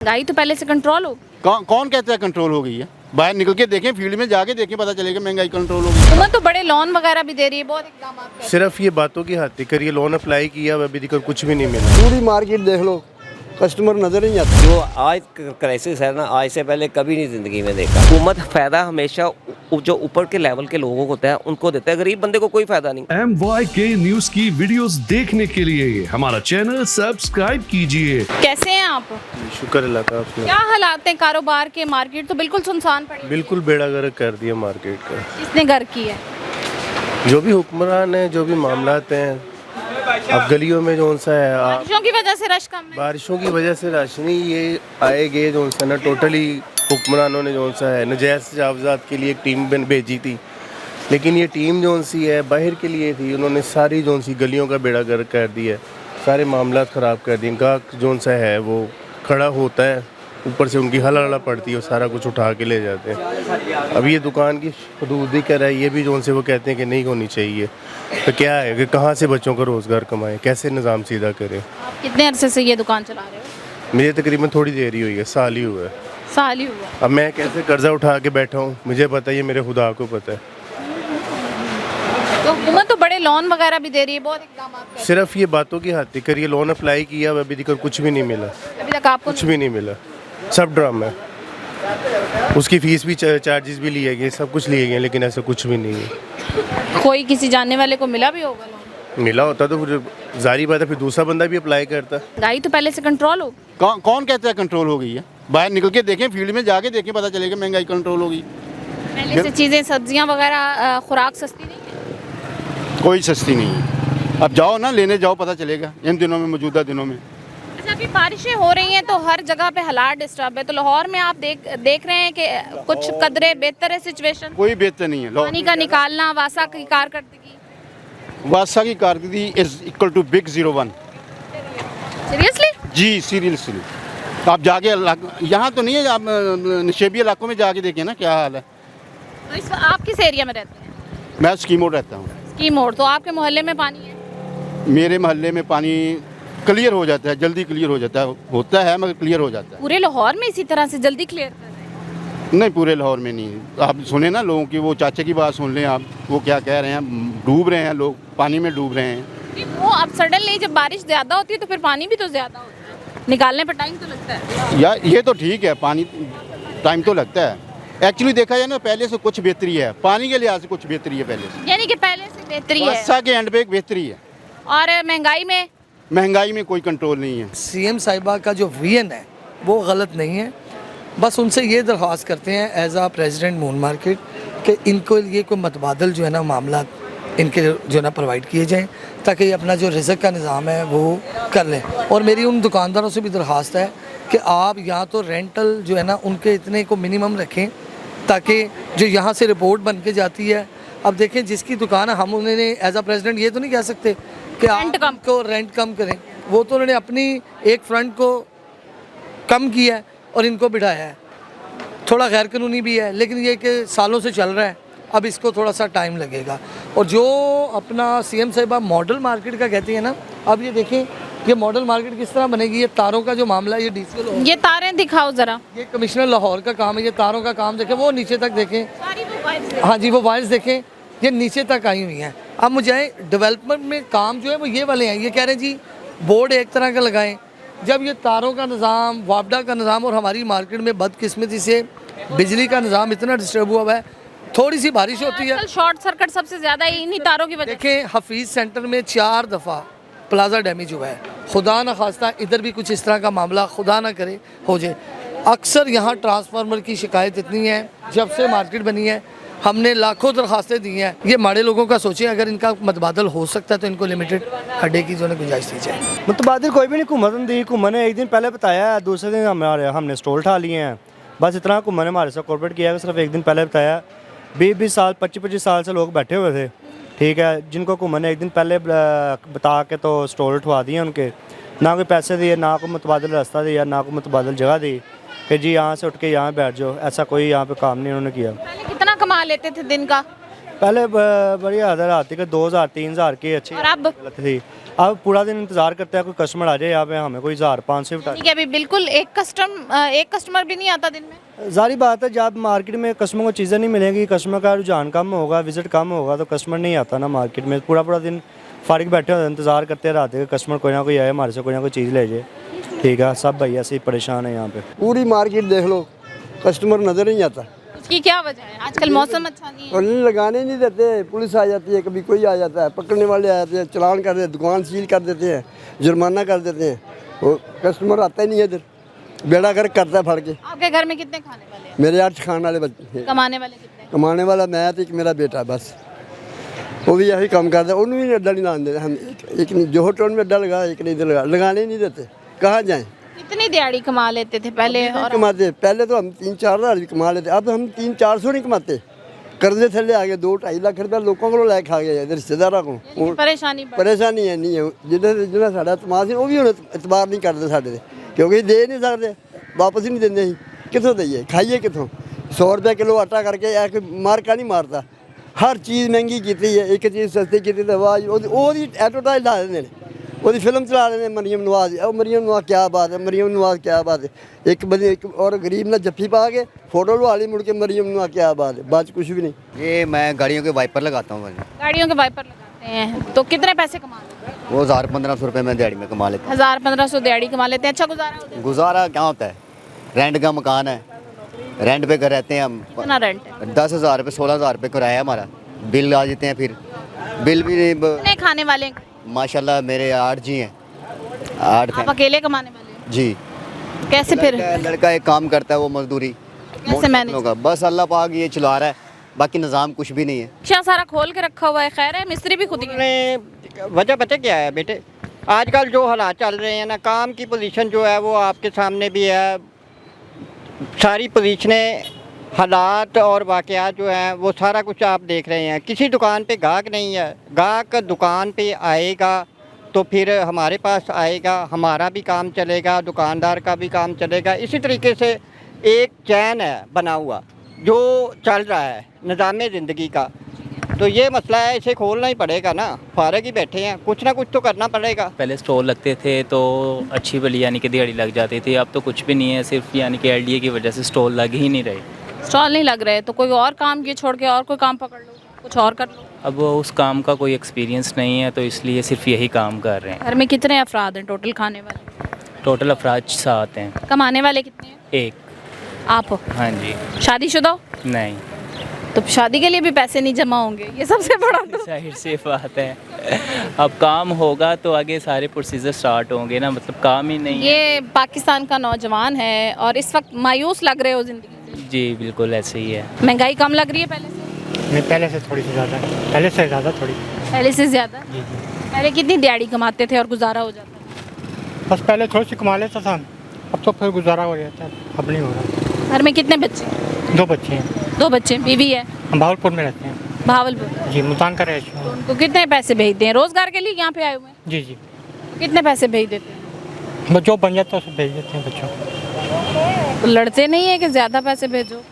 महंगाई तो पहले से कंट्रोल हो। कौन कहता है कंट्रोल हो गई है? बाहर निकल के देखें, फील्ड में जाके देखें, पता चलेगा महंगाई कंट्रोल हो गई। हुकूमत तो बड़े लोन वगैरह भी दे रही है, बहुत इकदाम कर रही है। सिर्फ ये बातों की हद तक ये लोन अप्लाई किया, अभी तक कुछ भी नहीं मिला। पूरी मार्केट देख लो, कस्टमर नजर नहीं आता। जो आज क्राइसिस है ना, आज से पहले कभी नहीं ज़िंदगी में देखा। हुकूमत फ़ायदा हमेशा जो ऊपर के लेवल के लोगों को होता है उनको देता है, गरीब बंदे को कोई फ़ायदा नहीं। MYK न्यूज की वीडियोस देखने के लिए हमारा चैनल सब्सक्राइब कीजिए। कैसे हैं आप? शुक्र अल्लाह का। आपने क्या हालात हैं कारोबार के? मार्केट तो बिल्कुल सुनसान पड़ी है। बिल्कुल बेड़ा गर्क कर दिया मार्केट का। किसने घर की है? जो भी हुक्मरान है, जो भी मामलात हैं, अब गलियों में जो सा है, बारिशों की वजह से रश कम है। बारिशों की वजह से रश नहीं, ये आए गए जो सा ना, टोटली हुक्मरानों ने जो सा है नजायज़ तजावज़ात के लिए एक टीम भेजी थी, लेकिन ये टीम जो सी है बाहर के लिए थी। उन्होंने सारी जो सी गलियों का बेड़ा गर्क कर दिया, सारे मामलात ख़राब कर दिए। गाहक जो सा है वो खड़ा होता है, ऊपर से उनकी हला पड़ती है और सारा कुछ उठा के ले जाते हैं। अब ये दुकान की हदूद कर है, ये भी जो से वो कहते हैं कि नहीं होनी चाहिए। तो क्या है कि कहाँ से बच्चों का रोज़गार कमाएं, कैसे निज़ाम सीधा करें। आप कितने अरसे से ये दुकान चला रहे हो? मुझे तकरीबन थोड़ी देर ही हुई है, साल ही हुआ है। साल ही हुआ। अब मैं कैसे कर्जा उठा के बैठा हूँ, मुझे पता है, ये मेरे खुदा को पता है। तो हुकूमत तो बड़े लोन वगैरह भी दे रही है, बहुत इकदाम कर रही है। सिर्फ ये बातों की हद तक ये लोन अप्लाई किया, अभी तक कुछ भी नहीं मिला। अभी तक आपको कुछ भी नहीं मिला, सब ड्रामा है। उसकी फीस भी, चार्जेस भी लिए गए, सब कुछ लिए गए, लेकिन ऐसा कुछ भी नहीं है। कोई किसी जानने वाले को मिला भी होगा लोन? मिला होता तो फिर जारी बात है, फिर दूसरा बंदा भी अप्लाई करता। महंगाई तो पहले से कंट्रोल हो। कौन कहता है कंट्रोल हो गई है? बाहर निकल के देखें, फील्ड में जाके देखें, पता चलेगा महंगाई कंट्रोल हो गई। पहले से चीज़ें, सब्जियां वगैरह, खुराक सस्ती नहीं है। कोई सस्ती नहीं है। अब जाओ ना, लेने जाओ, पता चलेगा इन दिनों में, मौजूदा दिनों में। अच्छा, अभी बारिशें हो रही हैं तो हर जगह पे हालात डिस्टर्ब है, तो लाहौर में आप देख रहे हैं कि कुछ कदरे बेहतर है सिचुएशन? कोई बेहतर नहीं है। पानी का निकालना, वासा की कारकर्दगी? वासा की कारकर्दगी is equal to big 01। Seriously? जी सीरियसली। आप जाके यहाँ तो नहीं है, आप नशेबी इलाकों में जाके देखें ना क्या हाल है। तो आप किस एरिया में रहते हैं? मैं स्कीमोड रहता हूँ। की मोड़, तो आपके मोहल्ले में पानी है? मेरे मोहल्ले में पानी क्लियर हो जाता है, जल्दी क्लियर हो जाता है मगर क्लियर हो जाता है। पूरे लाहौर में इसी तरह से जल्दी क्लियर कर रहे हैं? नहीं, पूरे लाहौर में नहीं। आप सुने ना लोगों की, वो चाचे की बात सुन लें आप, वो क्या कह रहे हैं, डूब रहे हैं लोग, पानी में डूब रहे हैं। कि वो अब सडनली जब बारिश ज़्यादा होती है तो फिर पानी भी तो ज़्यादा होता है, निकालने पर टाइम तो लगता है। या ये तो ठीक है, पानी टाइम तो लगता है। एक्चुअली देखा जाए ना, पहले से कुछ बेहतरी है, पानी के लिहाज से कुछ बेहतरी है पहले से। यानी कि पहले से बेहतरी है। वर्षा के एंड पे एक बेहतरी है। और महंगाई में कोई कंट्रोल नहीं है। सीएम साहिबा का जो विजन है वो गलत नहीं है। बस उनसे ये दरख्वास्त करते हैं एज आ प्रेसिडेंट मून मार्केट कि इनको ये कोई मतबादल जो है ना मामला इनके जो है ना प्रोवाइड किए जाएं, ताकि ये अपना जो रिज़्क का निज़ाम है वो कर लें। और मेरी उन दुकानदारों से भी दरख्वास्त है कि आप यहाँ तो रेंटल जो है ना उनके इतने को मिनिमम रखें, ताकि जो यहाँ से रिपोर्ट बन के जाती है, अब देखें जिसकी दुकान है, हम उन्हें एज आ प्रेसिडेंट ये तो नहीं कह सकते कि आप को रेंट कम करें। वो तो उन्होंने अपनी एक फ्रंट को कम किया है और इनको बिठाया है, थोड़ा गैर कानूनी भी है, लेकिन ये कि सालों से चल रहा है, अब इसको थोड़ा सा टाइम लगेगा। और जो अपना सीएम साहिबा मॉडल मार्केट का कहती है ना, अब ये देखें ये मॉडल मार्केट किस तरह बनेगी। ये तारों का जो मामला है, ये डीसी, ये तारें दिखाओ ज़रा। ये कमिश्नर लाहौर का काम है, ये तारों का काम देखें, वो नीचे तक देखें। हाँ जी, वो वायर्स देखें, ये नीचे तक आई हुई हैं। अब मुझे डेवलपमेंट में काम जो है वो ये वाले हैं, ये कह रहे हैं जी बोर्ड एक तरह का लगाएं। जब ये तारों का निज़ाम, वापडा का निज़ाम, और हमारी मार्केट में बदकिस्मती से बिजली का निज़ाम इतना डिस्टर्ब हुआ है, थोड़ी सी बारिश होती है, शॉर्ट सर्किट सबसे ज़्यादा इन्हीं तारों की वजह। देखें हफीज़ सेंटर में 4 दफ़ा प्लाजा डैमेज हुआ है। खुदा न खास्ता इधर भी कुछ इस तरह का मामला खुदा ना करे हो जाए। अक्सर यहाँ ट्रांसफार्मर की शिकायत इतनी है, जब से मार्केट बनी है हमने लाखों दरखास्तें दी हैं। ये माड़े लोगों का सोचें, अगर इनका मतबादल हो सकता है तो इनको लिमिटेड हड्डे की जो है गुंजाइश दी जाए। मतबादल कोई भी नहीं, हुकूमत ने दी। हुकूमत ने एक दिन पहले बताया, दूसरे दिन हमने स्टॉल उठा लिए हैं, बस इतना हुकूमत ने हमारे साथ कॉर्पोरेट किया है। सिर्फ एक दिन पहले बताया, 20-20 साल 25-25 साल से लोग बैठे हुए थे, ठीक है, जिनको हुकूमत ने एक दिन पहले बता के तो स्टॉल उठवा दिए उनके, ना कोई पैसे दिए, ना कोई मतबादल रास्ता दिया, ना कोई मतबादल जगह दी कि जी यहाँ से उठ के यहाँ बैठ जाओ। ऐसा कोई यहाँ पे काम नहीं उन्होंने किया। पहले कितना कमा लेते थे दिन का? पहले बड़ी आदत आती कि 2000 3000 की अच्छी और अब गलत थी। अब पूरा दिन इंतजार करते हैं कोई कस्टमर आ जाए यहाँ पे, हमें कोई 1500 बता। ठीक है, अभी बिल्कुल एक कस्टमर भी नहीं आता दिन में। जारी बात है, जब मार्केट में कस्टमर को चीज़ें नहीं मिलेंगी, कस्टमर का रुझान कम होगा, विजिट कम होगा, तो कस्टमर नहीं आता ना मार्केट में। पूरा दिन फारिग बैठे होते हैं, इंतज़ार करते रहते हैं कि कस्टमर कोई ना कोई आए, हमारे से कोई ना कोई चीज़ ले जाए। ठीक है, सब भैया ऐसे ही परेशान है यहाँ पे। पूरी मार्केट देख लो, कस्टमर नज़र नहीं आता उसकी क्या वजह है? आजकल मौसम अच्छा नहीं है। और लगाने नहीं देते। पुलिस आ जाती है, कभी कोई आ जाता है, पकड़ने वाले आ जाते हैं, चलान कर देते हैं, दुकान सील कर देते हैं, जुर्माना कर देते हैं। वो कस्टमर आता ही नहीं है इधर, बेड़ा गर्क करता है फड़ के। आपके घर में कितने खाने वाले हैं? मेरे 8 खाने वाले बच्चे हैं। कमाने वाले कितने हैं? कमाने वाला मैं तो एक मेरा बेटा, बस वो भी यही काम करता है। उन्हें भी अड्डा नहीं लाने देते। हम एक जो होटल में अड्डा लगा, एक नहीं इधर लगा, लगाने ही नहीं देते। कहाँ जाएँ? कितनी दिहाड़ी कमा लेते थे पहले? और कमाते पहले तो हम 3-4 हज़ार भी कमा लेते, अब हम 300-400 नहीं कमाते। कर्जे थले आ गए, 2-2.5 लाख रुपया लोगों को लै खा गए रिश्तेदारों को। परेशानी परेशानी है नहीं है जिन्हें साढ़ा तमाश वो भी हूँ इतबार नहीं करते साढ़े, क्योंकि दे नहीं सकते, वापस ही नहीं देंगे। अं कितों दईए, खाइए कितों? 100 रुपये किलो आटा करके मार्का नहीं मारता। हर चीज़ महंगी की है, एक चीज़ सस्ती की तो आवाज़ एडवर्टाइज ला देंगे, वो फिल्म चला रहे हैं मरियम नवाज। और मरियम नवाज क्या बात है, मरियम नवाज क्या बात है। एक बंदे एक और गरीब ने जफ्फी पा के फोटो लगा ली, मुड़ के मरियम नवाज क्या बात है, बात कुछ भी नहीं। ये मैं गाड़ियों के वाइपर लगाता हूँ। गाड़ियों के वाइपर लगाते हैं तो कितने पैसे कमा लेते हैं? वो 1000-1500 रुपये मैं दिहाड़ी में कमा लेता 1000-1500 दिहाड़ी कमा लेते हैं। अच्छा गुजारा होता है? हूँ। गुजारा क्या होता है, रेंट का मकान है, रेंट पे घर रहते हैं हम। कितना रेंट है? 10,000 रुपये 16,000 रुपये किराया हमारा। बिल आ जाते हैं, फिर बिल भी कितने खाने वाले हैं? माशाल्लाह मेरे 8 जी हैं। 8 आप अकेले कमाने वाले हैं? जी। कैसे फिर लड़का एक काम करता है, वो मजदूरी कैसे मैनेज? होगा, बस अल्लाह पाक ये चला रहा है, बाकी निज़ाम कुछ भी नहीं है। अच्छा सारा खोल के रखा हुआ है। खैर है, मिस्त्री भी खुद ही है। वजह पता क्या है बेटे, आजकल जो हालात चल रहे हैं ना, काम की पोजीशन जो है वो आपके सामने भी है। सारी पोजीशनें, हालात और वाक़यात जो हैं वो सारा कुछ आप देख रहे हैं। किसी दुकान पे गाहक नहीं है, गाहक दुकान पे आएगा तो फिर हमारे पास आएगा, हमारा भी काम चलेगा, दुकानदार का भी काम चलेगा। इसी तरीके से एक चैन है बना हुआ जो चल रहा है निज़ाम ज़िंदगी का। तो ये मसला है, इसे खोलना ही पड़ेगा ना। फारग ही बैठे हैं, कुछ ना कुछ तो करना पड़ेगा। पहले स्टॉल लगते थे तो अच्छी भली यानी कि दिहाड़ी लग जाती थी, अब तो कुछ भी नहीं है, सिर्फ यानी कि एलडीए की वजह से स्टॉल लग ही नहीं रहे। स्टॉल नहीं लग रहे तो कोई और काम ये छोड़ के और कोई काम पकड़ लो, कुछ और कर लो। अब उस काम का कोई एक्सपीरियंस नहीं है तो इसलिए सिर्फ यही काम कर रहे हैं। घर में कितने अफराद हैं टोटल खाने वाले? टोटल अफराद 7 हैं। कमाने वाले कितने हैं? 1। आप? हाँ जी। शादीशुदा हो? नहीं। तो शादी के लिए भी पैसे नहीं जमा होंगे, ये सबसे बड़ा तो। जाहिर सी बात है, अब काम होगा तो आगे सारे प्रोसीजर स्टार्ट होंगे ना, मतलब काम ही नहीं है। ये पाकिस्तान का नौजवान है और इस वक्त मायूस लग रहे हो ज़िंदगी से? जी बिल्कुल ऐसे ही है। महंगाई कम लग रही है पहले से? नहीं, पहले से थोड़ी सी ज़्यादा, पहले से ज़्यादा थोड़ी। पहले से ज़्यादा? पहले कितनी दिहाड़ी कमाते थे और गुजारा हो जाता? बस पहले थोड़ी सी कमा लेता था, अब तो फिर गुजारा हो जाता है, अब नहीं हो रहा। घर में कितने बच्चे? 2 बच्चे हैं। 2 बच्चे, बीवी है? हम भावलपुर में रहते हैं। भावलपुर? जी, मुल्तान का रह। तो उनको कितने पैसे भेजते हैं रोज़गार के लिए? यहाँ पे आए हुए हैं? जी जी, कितने पैसे भेज देते हैं? बस जो बन जाता है उसे भेज देते हैं बच्चों को। तो लड़ते नहीं है कि ज़्यादा पैसे भेजो?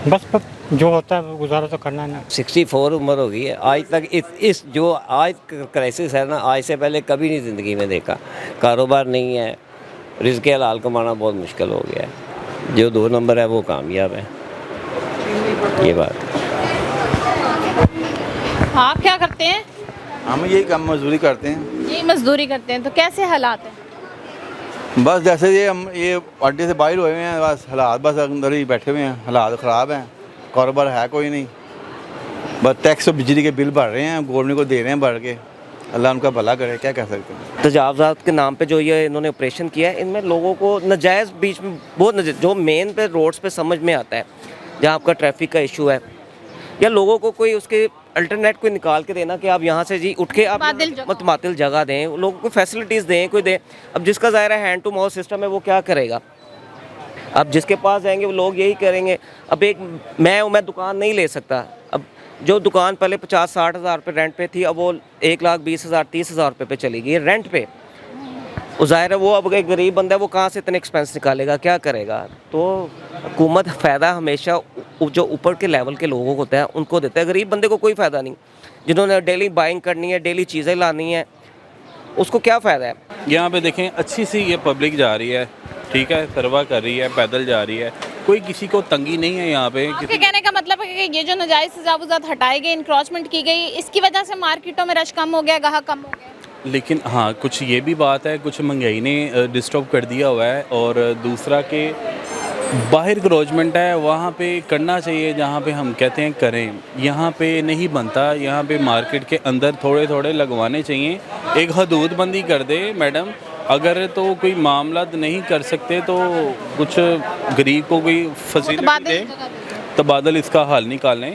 बस जो होता है वो गुजारा तो करना है ना। 64 उम्र हो गई है, आज तक इस जो आज क्राइसिस है ना, आज से पहले कभी नहीं ज़िंदगी में देखा। कारोबार नहीं है, रिज़्क़ हलाल कमाना बहुत मुश्किल हो गया है। जो 2 नंबर है वो कामयाब है, ये बात। आप क्या करते हैं? हम यही काम मजदूरी करते हैं। यही मजदूरी करते हैं, तो कैसे हालात हैं? बस जैसे ये पार्टी से बाहर हुए हैं, बस हालात बस अंदर ही बैठे हुए हैं, हालात ख़राब हैं, कारोबार है कोई नहीं, बस टैक्स और बिजली के बिल भर रहे हैं, गवर्नमेंट को दे रहे हैं भर के। अल्लाह उनका भला करे, क्या कह सकते हैं। तजावज़ात के नाम पे जो ये इन्होंने ऑपरेशन किया है, इनमें लोगों को नजायज़ बीच में बहुत जो मेन पे रोड्स पे समझ में आता है, जहाँ आपका ट्रैफिक का इशू है, या लोगों को कोई उसके अल्टरनेट कोई निकाल के देना कि आप यहाँ से जी उठ के आप मुतमातिल जगह दें, लोगों को फैसिलिटीज़ दें, कोई दें। अब जिसका ज़ाहिर है हैंड टू माउथ सिस्टम है, वो क्या करेगा? अब जिसके पास जाएंगे वो लोग यही करेंगे। अब एक मैं दुकान नहीं ले सकता। अब जो दुकान पहले 50-60 हज़ार रुपये रेंट पे थी, अब वो 1,20,000 30,000 रुपये पे चली गई रेंट पे। वो ज़ाहिर है वो अब एक गरीब बंदा है, वो कहाँ से इतने एक्सपेंस निकालेगा, क्या करेगा? तो हुकूमत फ़ायदा हमेशा जो ऊपर के लेवल के लोगों होते हैं उनको देते हैं, गरीब बंदे को कोई फ़ायदा नहीं। जिन्होंने डेली बाइंग करनी है, डेली चीज़ें लानी है, उसको क्या फ़ायदा है। यहाँ पे देखें अच्छी सी ये पब्लिक जा रही है, ठीक है, सरवा कर रही है, पैदल जा रही है, कोई किसी को तंगी नहीं है यहाँ पे। आपके कहने का मतलब है कि ये जो नाजायज़ तजावुज़ात हटाए गए, इंक्रोचमेंट की गई, इसकी वजह से मार्केटों में रश कम हो गया, गाहक कम हो गया। लेकिन हाँ, कुछ ये भी बात है, कुछ महंगाई ने डिस्टर्ब कर दिया हुआ है, और दूसरा के बाहर क्रोचमेंट है, वहाँ पे करना चाहिए जहाँ पे हम कहते हैं करें, यहाँ पे नहीं बनता। यहाँ पे मार्केट के अंदर थोड़े थोड़े लगवाने चाहिए, एक हदूद बंदी कर दे मैडम। अगर तो कोई मामला नहीं कर सकते तो कुछ गरीब को कोई फैसिलिटी दे, तबादल इसका हल निकालें।